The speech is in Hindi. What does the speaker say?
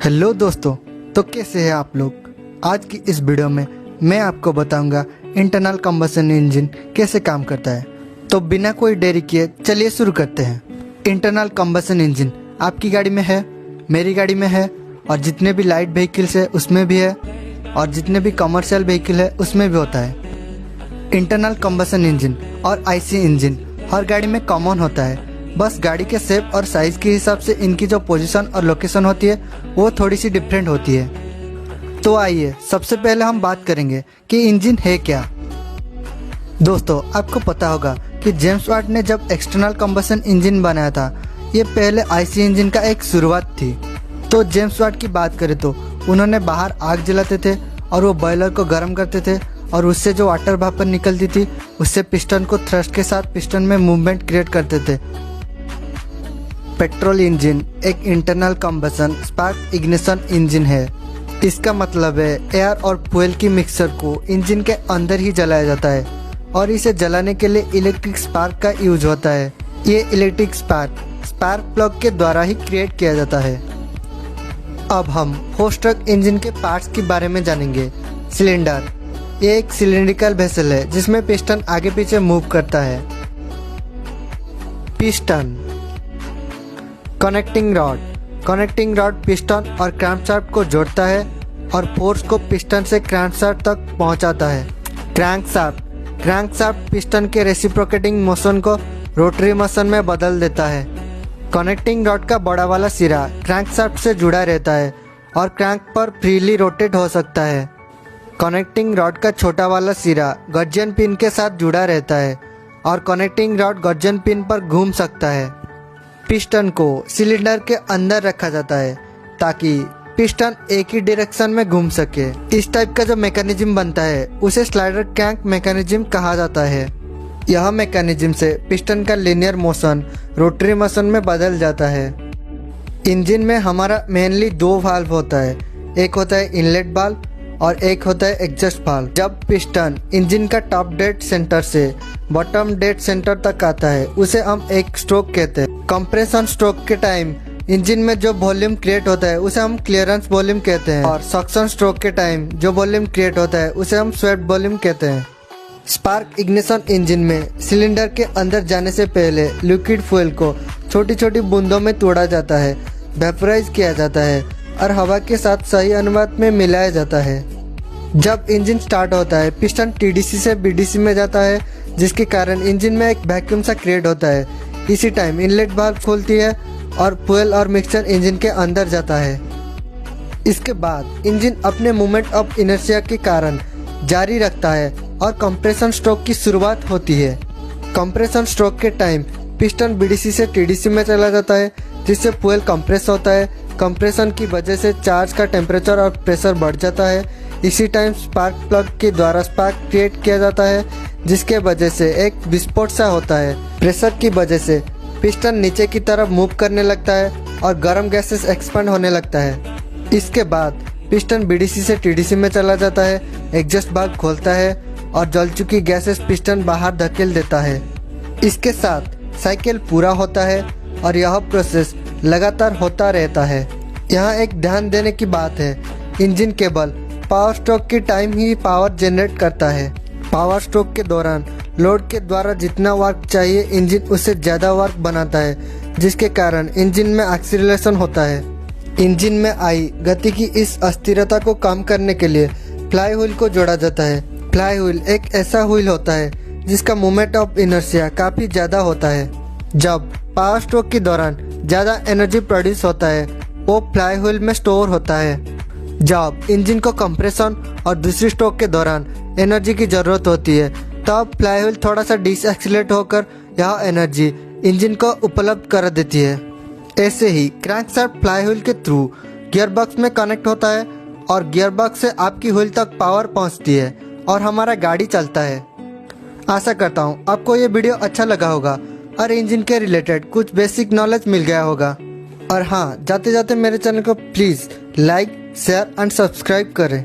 हेलो दोस्तों, तो कैसे हैं आप लोग। आज की इस वीडियो में मैं आपको बताऊंगा इंटरनल कंबशन इंजन कैसे काम करता है। तो बिना कोई देरी किए चलिए शुरू करते हैं। इंटरनल कंबशन इंजन आपकी गाड़ी में है, मेरी गाड़ी में है, और जितने भी लाइट व्हीकल्स है उसमें भी है, और जितने भी कमर्शियल व्हीकल है उसमें भी होता है। इंटरनल कंबशन इंजन और आईसी इंजन हर गाड़ी में कॉमन होता है, बस गाड़ी के शेप और साइज के हिसाब से इनकी जो पोजीशन और लोकेशन होती है वो थोड़ी सी डिफरेंट होती है। तो आइए सबसे पहले हम बात करेंगे कि इंजन है क्या। दोस्तों, आपको पता होगा कि जेम्स वाट ने जब एक्सटर्नल कंबशन इंजन बनाया था, ये पहले आईसी इंजन का एक शुरुआत थी। तो जेम्स वाट की बात करें तो उन्होंने बाहर आग जलाते थे और वो बॉयलर को गर्म करते थे, और उससे जो वाटर भापर निकलती थी उससे पिस्टन को थ्रस्ट के साथ पिस्टन में मूवमेंट क्रिएट करते थे। पेट्रोल इंजन एक internal combustion spark ignition engine है। इसका मतलब है एयर और फ्यूल की मिक्सचर को इंजन के अंदर ही जलाया जाता है, और इसे जलाने के लिए इलेक्ट्रिक स्पार्क का यूज होता है। ये इलेक्ट्रिक स्पार्क प्लग के द्वारा ही क्रिएट किया जाता है। अब हम फोर स्ट्रोक इंजन के पार्ट्स के बारे में जानेंगे। सिलेंडर, ये एक सिलिंड्रिकल वेसल है जिसमें पिस्टन आगे पीछे मूव करता है। पिस्टन, कनेक्टिंग रॉड पिस्टन और क्रैंकशाफ्ट को जोड़ता है और फोर्स को पिस्टन से क्रैंकशाफ्ट तक पहुंचाता है। क्रैंकशाफ्ट पिस्टन के रेसिप्रोकेटिंग मोशन को रोटरी मोशन में बदल देता है। कनेक्टिंग रॉड का बड़ा वाला सिरा क्रैंकशाफ्ट से जुड़ा रहता है और क्रैंक पर फ्रीली रोटेट हो सकता है। कनेक्टिंग रॉड का छोटा वाला सिरा गर्जन पिन के साथ जुड़ा रहता है और कनेक्टिंग रॉड गर्जन पिन पर घूम सकता है। पिस्टन को सिलेंडर के अंदर रखा जाता है ताकि पिस्टन एक ही डायरेक्शन में घूम सके। इस टाइप का जो मैकेनिज्म बनता है उसे स्लाइडर क्रैंक मैकेनिज्म कहा जाता है। यह मैकेनिज्म से पिस्टन का लिनियर मोशन रोटरी मोशन में बदल जाता है। इंजन में हमारा मेनली दो वाल्व होता है, एक होता है इनलेट वाल्व और एक होता है एग्जॉस्ट वाल्व। जब पिस्टन इंजन का टॉप डेड सेंटर से बॉटम डेड सेंटर तक आता है उसे हम एक स्ट्रोक कहते हैं। कंप्रेशन स्ट्रोक के टाइम इंजन में जो वॉल्यूम क्रिएट होता है उसे हम क्लियरेंस वॉल्यूम कहते हैं, और सक्शन स्ट्रोक के टाइम जो वॉल्यूम क्रिएट होता है उसे हम स्वेप्ट वॉल्यूम कहते हैं। स्पार्क इग्निशन इंजन में सिलेंडर के अंदर जाने से पहले लिक्विड फ्यूल को छोटी छोटी बूंदों में तोड़ा जाता है, वेपराइज किया जाता है और हवा के साथ सही अनुपात में मिलाया जाता है। जब इंजन स्टार्ट होता है पिस्टन टीडीसी से बीडीसी में जाता है, जिसके कारण इंजन में एक वैक्यूम सा क्रिएट होता है। इसी टाइम इनलेट वाल्व खोलती है और फ्यूल और मिक्सचर इंजन के अंदर जाता है। इसके बाद इंजन अपने मूवमेंट ऑफ इनर्शिया के कारण जारी रखता है और कंप्रेशन स्ट्रोक की शुरुआत होती है। कंप्रेशन स्ट्रोक के टाइम पिस्टन बीडीसी से टीडीसी में चला जाता है, जिससे फ्यूल कंप्रेस होता है। कंप्रेशन की वजह से चार्ज का टेम्परेचर और प्रेशर बढ़ जाता है। इसी टाइम स्पार्क प्लग के द्वारा स्पार्क क्रिएट किया जाता है, जिसके वजह से एक विस्फोट सा होता है। प्रेशर की वजह से पिस्टन नीचे की तरफ मूव करने लगता है और गर्म गैसेस एक्सपेंड होने लगता है। इसके बाद पिस्टन बीडीसी से टीडीसी में चला जाता है, एग्जॉस्ट वाल्व खोलता है और जल चुकी गैसेस पिस्टन बाहर धकेल देता है। इसके साथ साइकिल पूरा होता है और यह प्रोसेस लगातार होता रहता है। यहाँ एक ध्यान देने की बात है, इंजन केवल पावर स्ट्रोक के टाइम ही पावर जनरेट करता है। पावर स्ट्रोक के दौरान लोड के द्वारा जितना वर्क चाहिए इंजन उससे ज़्यादा वर्क बनाता है, जिसके कारण इंजन में एक्सीलरेशन होता है। इंजन में आई गति की इस अस्थिरता को कम करने के लिए फ्लाई व्हील को जोड़ा जाता है। फ्लाई व्हील एक ऐसा व्हील होता है जिसका मोमेंट ऑफ इनर्शिया काफ़ी ज़्यादा होता है। जब पावर स्ट्रोक के दौरान ज़्यादा एनर्जी प्रोड्यूस होता है वो फ्लाई व्हील में स्टोर होता है। जब इंजन को कंप्रेशन और दूसरी स्ट्रोक के दौरान एनर्जी की ज़रूरत होती है तब फ्लाई व्हील थोड़ा सा डिसएक्सीलरेट होकर यह एनर्जी इंजन को उपलब्ध कर देती है। ऐसे ही क्रैंकशाफ्ट फ्लाई व्हील के थ्रू गियरबॉक्स में कनेक्ट होता है और गियरबॉक्स से आपकी व्हील तक पावर पहुंचती है और हमारा गाड़ी चलता है। आशा करता हूँ आपको ये वीडियो अच्छा लगा होगा और इंजन के रिलेटेड कुछ बेसिक नॉलेज मिल गया होगा। और हाँ, जाते जाते मेरे चैनल को please like, share and subscribe करें।